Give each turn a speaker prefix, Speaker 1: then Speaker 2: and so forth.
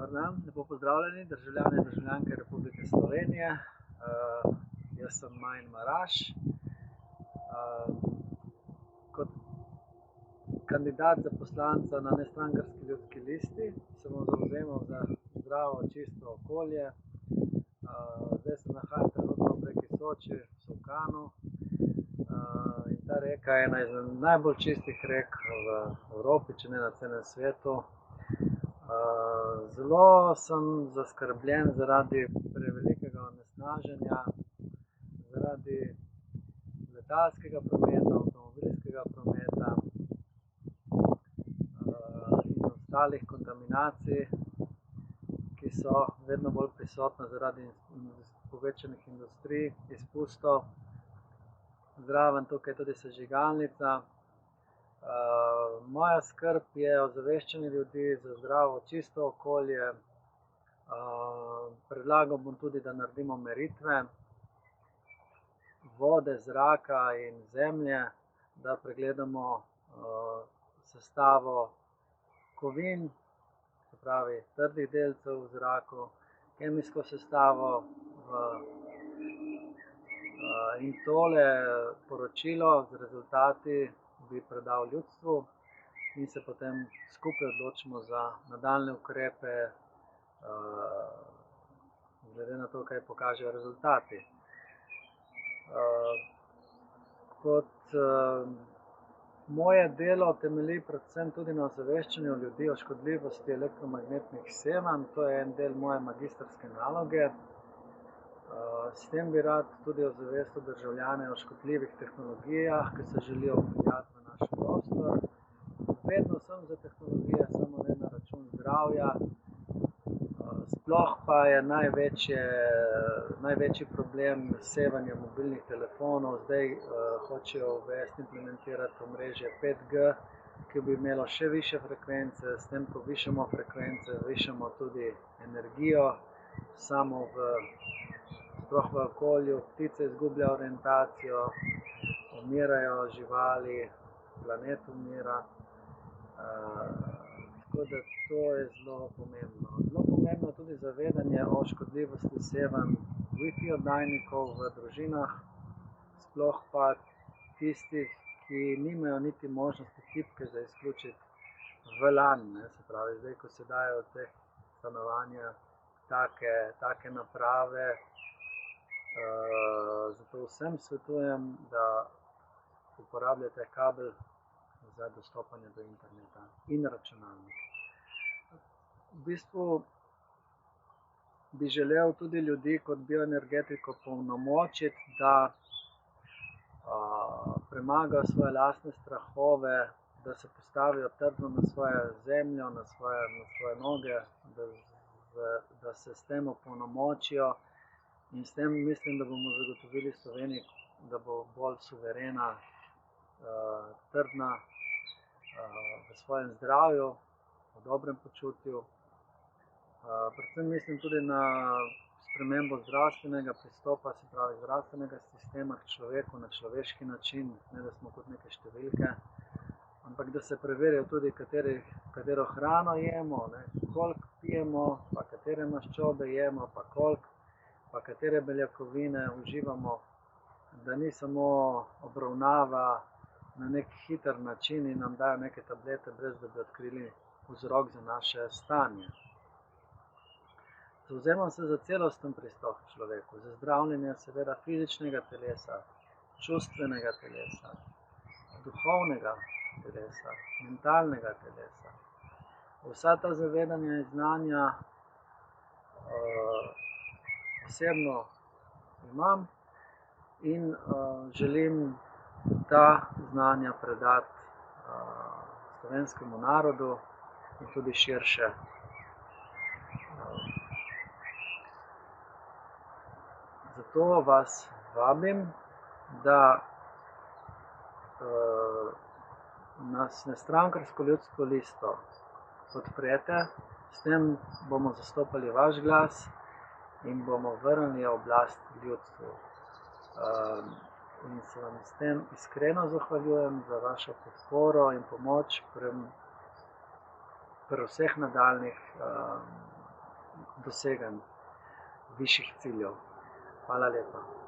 Speaker 1: Dobar dan, lepo pozdravljeni državljani in državljanke Republike Slovenije. Jaz sem Majn Maraš. Kot kandidat za poslanca na Nestrankarski ljudski listi se bom zavzemal za zdravo, čisto okolje. Zdaj se nahajam trenutno v reki Soči, v Solkanu. In ta reka je ena izmed najbolj čistih rek v Evropi, če ne na celem svetu. Zelo sem zaskrbljen zaradi prevelikega onesnaženja, zaradi letalskega prometa, avtomobilskega prometa in ostalih kontaminacij, ki so vedno bolj prisotne zaradi povečanih industrij, izpustov. Zraven tukaj tudi sežigalnica. Moja skrb je ozaveščanje ljudi za zdravo, čisto okolje. Predlagal bom tudi, da naredimo meritve vode, zraka in zemlje, da pregledamo sestavo kovin, se pravi trdih delcev v zraku, kemijsko sestavo in tole poročilo z rezultati bi predal ljudstvu in se potem skupaj odločimo za nadaljnje ukrepe, glede na to, kaj pokažejo rezultati. Moje delo temelji predvsem tudi na ozaveščanju ljudi o škodljivosti elektromagnetnih sevanj. To je en del moje magistrske naloge. S tem bi rad tudi ozavestil državljane o škodljivih tehnologijah, ki se želijo vpeljati v naš prostor. Vedno sem za tehnologije, samo ne na račun zdravja. Sploh pa je največji problem sevanja mobilnih telefonov. Zdaj hočejo uvesti, implementirati omrežje 5G, ki bi imelo še višje frekvence. S tem, ko višamo frekvence, višamo tudi energijo, sploh v okolju, ptice izgubljajo orientacijo, umirajo živali, planet umira. Tako da to je zelo pomembno. Zelo pomembno je tudi zavedanje o škodljivosti sevanj Wi-Fi oddajnikov v družinah, sploh pa tistih, ki nimajo niti možnosti tipke za izključiti VLAN. Se pravi, zdaj, ko se dajo v teh stanovanja take naprave, zato vsem svetujem, da uporabljate kabel za dostopanje do interneta in računalnika. V bistvu bi želel tudi ljudi kot bioenergetiko opolnomočiti, da premagajo svoje lastne strahove, da se postavijo trdno na svojo zemljo, na svoje noge, da se s tem opolnomočijo. In s tem mislim, da bomo zagotovili Sloveniji, da bo bolj suverena, trdna v svojem zdravju, v dobrem počutju. Predvsem mislim tudi na spremembo zdravstvenega pristopa, se pravi zdravstvenega sistema k človeku na človeški način, ne da smo kot neke številke, ampak da se preverijo tudi, katero hrano jemo, koliko pijemo, pa katere maščobe jemo, pa koliko, pa katere beljakovine uživamo, da ni samo obravnava na nek hiter način in nam dajo neke tablete, brez da bi odkrili vzrok za naše stanje. Zavzemam se za celosten pristop k človeku, za zdravljenje seveda fizičnega telesa, čustvenega telesa, duhovnega telesa, mentalnega telesa. Vsa ta zavedanja in znanja osebno imam in želim ta znanja predati slovenskemu narodu in tudi širše. Zato vas vabim, da nas Nestrankarsko ljudsko listo podprete. S tem bomo zastopali vaš glas in bomo vrnili oblast ljudstvu. In se vam s tem iskreno zahvaljujem za vašo podporo in pomoč pri vseh nadaljnih doseganj višjih ciljev. Hvala lepa.